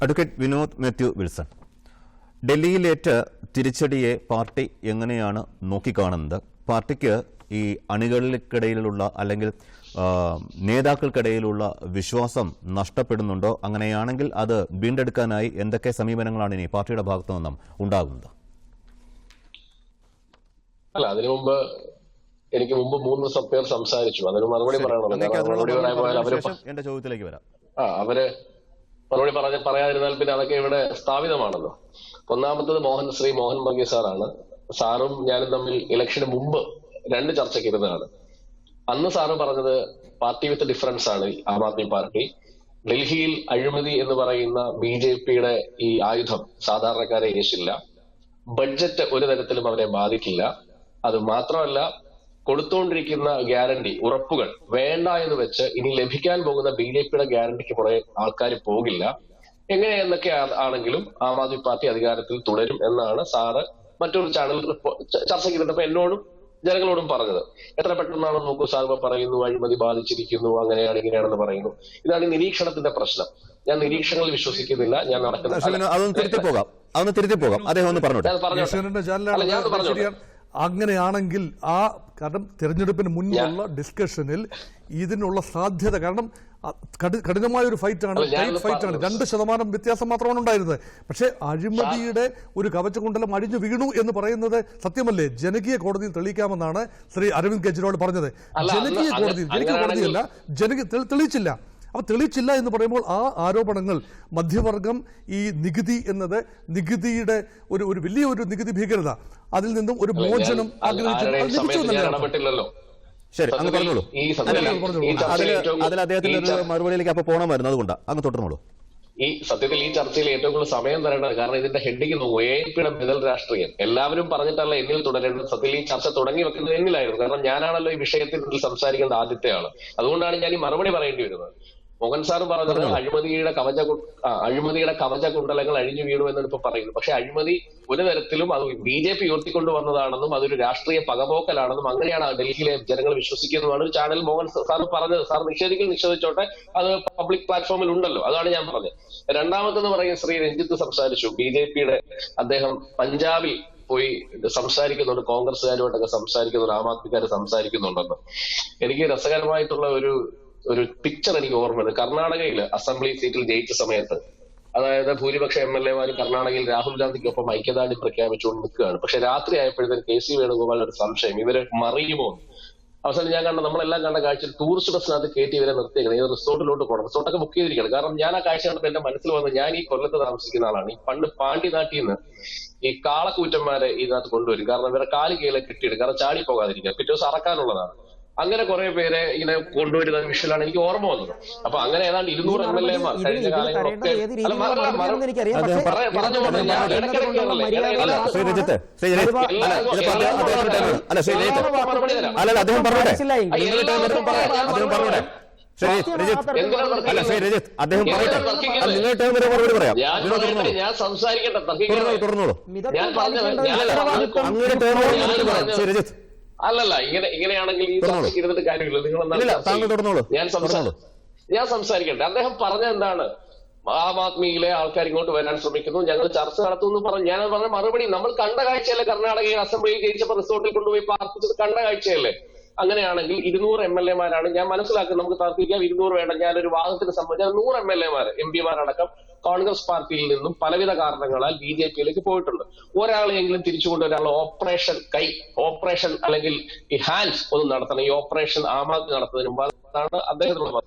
Advocate Vinod Mathew Wilson, ഡൽഹിയിലേറ്റ തിരിച്ചടിയെ party എങ്ങനെയാണ് നോക്കിക്കാണുന്നത്? പാർട്ടിക്ക് ഈ അണികൾക്കിടയിലുള്ള അല്ലെങ്കിൽ നേതാക്കൾക്കിടയിലുള്ള വിശ്വാസം നഷ്ടപ്പെടുന്നുണ്ടോ? അങ്ങനെയാണെങ്കിൽ അത് വീണ്ടെടുക്കാനായി എന്തൊക്കെ സമീപനങ്ങളാണ് ഇനി പാർട്ടിയുടെ ഭാഗത്തു നിന്നും ഉണ്ടാകുന്നത്? അല്ല, അതിനു മുമ്പ് എനിക്ക് മൂന്ന് പേർ സംസാരിച്ചു. അതിന് മറുപടി പറയണം. എന്റെ ചോദ്യത്തിലേക്ക് വരാം. അവര് മറുപടി പറയാതിരുന്നാൽ പിന്നെ അതൊക്കെ ഇവിടെ സ്ഥാപിതമാണല്ലോ. ഒന്നാമത്തത് മോഹൻ വർഗീസ് സാറാണ്. സാറും ഞാനും തമ്മിൽ ഇലക്ഷന് മുമ്പ് 2 ചർച്ചയ്ക്ക് ഇരുന്നതാണ്. അന്ന് സാറ് പറഞ്ഞത് പാർട്ടി വിത്ത് ഡിഫറൻസ് ആണ് ആം ആദ്മി പാർട്ടി. ഡൽഹിയിൽ അഴിമതി എന്ന് പറയുന്ന BJPയുടെ ഈ ആയുധം സാധാരണക്കാരെ ഏശില്ല. ബഡ്ജറ്റ് ഒരു തരത്തിലും അവരെ ബാധിക്കില്ല. അത് മാത്രമല്ല, കൊടുത്തുകൊണ്ടിരിക്കുന്ന ഗ്യാരണ്ടി ഉറപ്പുകൾ വേണ്ട എന്ന് വെച്ച് ഇനി ലഭിക്കാൻ പോകുന്ന BJPയുടെ ഗ്യാരണ്ടിക്ക് പുറകെ ആൾക്കാർ പോകില്ല. എങ്ങനെയെന്നൊക്കെ ആണെങ്കിലും ആം ആദ്മി പാർട്ടി അധികാരത്തിൽ തുടരും എന്നാണ് സാറ് മറ്റൊരു ചാനൽ ചർച്ചയ്ക്ക് ഇരുന്നപ്പോ എന്നോടും ജനങ്ങളോടും പറഞ്ഞത്. എത്ര പെട്ടെന്നാണ് നോക്കൂ, സാർ പറയുന്നു അഴിമതി ബാധിച്ചിരിക്കുന്നു, അങ്ങനെയാണ് ഇങ്ങനെയാണെന്ന് പറയുന്നു. ഇതാണ് ഈ നിരീക്ഷണത്തിന്റെ പ്രശ്നം. ഞാൻ നിരീക്ഷണങ്ങളിൽ വിശ്വസിക്കുന്നില്ല. ഞാൻ അങ്ങനെയാണെങ്കിൽ കാരണം തെരഞ്ഞെടുപ്പിന് മുൻപുള്ള ഡിസ്കഷനിൽ ഇതിനുള്ള സാധ്യത, കാരണം കഠിനമായ ഒരു ഫൈറ്റാണ്, 2% വ്യത്യാസം മാത്രമാണ് ഉണ്ടായിരുന്നത്. പക്ഷേ അഴിമതിയുടെ ഒരു കവചകുണ്ടലം അഴിഞ്ഞു വീണു എന്ന് പറയുന്നത് സത്യമല്ലേ? ജനകീയ കോടതിയിൽ തെളിയിക്കാമെന്നാണ് ശ്രീ അരവിന്ദ് കെജ്രിവാൾ പറഞ്ഞത്. ജനകീയ കോടതിയല്ല, തെളിയിച്ചില്ല. അപ്പൊ തെളിയിച്ചില്ല എന്ന് പറയുമ്പോൾ ആ ആരോപണങ്ങൾ മധ്യവർഗം ഈ നികുതി എന്നത് നികുതിയുടെ ഒരു വലിയൊരു നികുതി ഭീകരത, അതിൽ നിന്നും ഒരു മോചനം ആഗ്രഹിച്ചു. ശരി, അങ്ങ് പറഞ്ഞോളൂ. അതിൽ അദ്ദേഹത്തിന്റെ ഒരു മറുപടിയിലേക്ക് അപ്പൊ പോകണമായിരുന്നു, അതുകൊണ്ടാണ് അങ്ങ് തുടർന്നോളൂ. ഈ സത്യത്തിൽ ഈ ചർച്ചയിൽ ഏറ്റവും കൂടുതൽ സമയം തരേണ്ടത്, കാരണം ഇതിന്റെ ഹെഡിങ് നോക്കൂ, AAPയുടെ ബദൽ രാഷ്ട്രീയം. എല്ലാവരും പറഞ്ഞിട്ടല്ല എന്നിൽ തുടരേണ്ടത്. സത്യത്തിൽ ഈ ചർച്ച തുടങ്ങി വെക്കുന്നത് എന്നിലായിരുന്നു. കാരണം ഞാനാണല്ലോ ഈ വിഷയത്തിൽ സംസാരിക്കുന്നത് ആദ്യത്തെ ആള്. അതുകൊണ്ടാണ് ഞാൻ ഈ മറുപടി പറയേണ്ടി വരുന്നത്. മോഹൻ സാർ പറഞ്ഞത് അഴിമതിയുടെ കവചകുണ്ടലങ്ങൾ അഴിഞ്ഞു വീണു എന്നാണ് ഇപ്പൊ പറയുന്നത്. പക്ഷെ അഴിമതി ഒരു തരത്തിലും അത് BJP ഉയർത്തിക്കൊണ്ടുവന്നതാണെന്നും അതൊരു രാഷ്ട്രീയ പകപോക്കലാണെന്നും അങ്ങനെയാണ് ഡൽഹിയിലെ ജനങ്ങൾ വിശ്വസിക്കുന്നതാണ് ഒരു ചാനൽ മോഹൻ സാർ പറഞ്ഞത്. സാർ നിഷേധിച്ചോട്ടെ, അത് പബ്ലിക് പ്ലാറ്റ്ഫോമിൽ ഉണ്ടല്ലോ. അതാണ് ഞാൻ പറഞ്ഞത്. രണ്ടാമത്തെന്ന് പറയുന്നത് ശ്രീ രഞ്ജിത്ത് സംസാരിച്ചു. BJPയുടെ അദ്ദേഹം പഞ്ചാബിൽ പോയി സംസാരിക്കുന്നുണ്ട്, കോൺഗ്രസ്സുകാരുമായിട്ടൊക്കെ സംസാരിക്കുന്നുണ്ട്, ആം ആദ്മിക്കാർ സംസാരിക്കുന്നുണ്ടെന്ന്. എനിക്ക് രസകരമായിട്ടുള്ള ഒരു പിക്ചർ എനിക്ക് ഓർമ്മയുണ്ട്. കർണാടകയിൽ അസംബ്ലി സീറ്റിൽ ജയിച്ച സമയത്ത്, അതായത് ഭൂരിപക്ഷ MLA മാര് കർണാടകയിൽ രാഹുൽ ഗാന്ധിക്കൊപ്പം ഐക്യദാർഢ്യം പ്രഖ്യാപിച്ചുകൊണ്ട് നിൽക്കുകയാണ്. പക്ഷെ രാത്രി ആയപ്പോഴത്തേക്ക് KC വേണുഗോപാലിന് ഒരു സംശയം, ഇവര് മറിയുമോ. അവസാനം ഞാൻ നമ്മളെല്ലാം കണ്ട കാഴ്ച ടൂറിസ്റ്റ് ബസ്സിനകത്ത് കയറ്റി ഇവരെ നിർത്തിയേക്കണം. ഇത് റിസോർട്ടിലോട്ട് പോകണം, റിസോർട്ടൊക്കെ ബുക്ക് ചെയ്തിരിക്കണം. കാരണം ഞാൻ ആ കാഴ്ച കണ്ടപ്പോൾ എന്റെ മനസ്സിൽ വന്നത്, ഞാൻ ഈ കൊല്ലത്ത് താമസിക്കുന്ന ആളാണ്. ഈ പണ്ട് പാണ്ടി നാട്ടിൽ നിന്ന് ഈ കാളക്കൂറ്റന്മാരെ ഇതിനകത്ത് കൊണ്ടുവരും. കാരണം ഇവരെ കാല് കീഴെ കെട്ടിയിടും, കാരണം ചാടി പോകാതിരിക്കുക, പിറ്റേ ദിവസം അറക്കാനുള്ളതാണ്. അങ്ങനെ കുറെ പേരെ ഇങ്ങനെ കൊണ്ടുവരുന്ന വിഷയമാണ് എനിക്ക് ഓർമ്മ വന്നത്. അപ്പൊ അങ്ങനെ ഏതാണ്ട് 200 MLA-മാർ കഴിഞ്ഞ കാലങ്ങളൊക്കെ ഞാൻ സംസാരിക്കട്ടെ. അല്ലല്ല, ഇങ്ങനെയാണെങ്കിൽ ഈ ചർച്ചയ്ക്ക് ഇരുന്നിട്ട് കാര്യമില്ല. ഞാൻ സംസാരിക്കട്ടെ. അദ്ദേഹം പറഞ്ഞ എന്താണ്? ആം ആദ്മിയിലെ ആൾക്കാർ ഇങ്ങോട്ട് വരാൻ ശ്രമിക്കുന്നു, ഞങ്ങൾ ചർച്ച നടത്തുമെന്ന് പറഞ്ഞു. ഞാൻ പറഞ്ഞ മറുപടി നമ്മൾ കണ്ട കാഴ്ചയല്ലേ? കർണാടകയിൽ അസംബ്ലിയിൽ ജയിച്ചപ്പോൾ റിസോർട്ടിൽ കൊണ്ടുപോയി പാർപ്പിച്ചത് കണ്ട കാഴ്ചയല്ലേ? അങ്ങനെയാണെങ്കിൽ 200 MLA-മാരാണ് ഞാൻ മനസ്സിലാക്കുന്നത്. നമുക്ക് തർക്കിക്കാം, 200 വേണ്ട. ഞാനൊരു വാദത്തിന് സംബന്ധിച്ച 100 MLA-മാർ MP-മാരടക്കം കോൺഗ്രസ് പാർട്ടിയിൽ നിന്നും പലവിധ കാരണങ്ങളാൽ BJP-യിലേക്ക് പോയിട്ടുണ്ട്. ഒരാളെയെങ്കിലും തിരിച്ചുകൊണ്ടുവരാനുള്ള ഓപ്പറേഷൻ അല്ലെങ്കിൽ ഈ ഹാൻഡ്സ് ഒന്ന് നടത്തണം. ഈ ഓപ്പറേഷൻ ആം ആദ്മി നടത്തുന്നതിന് മുമ്പ് അതാണ് അദ്ദേഹത്തിനുള്ള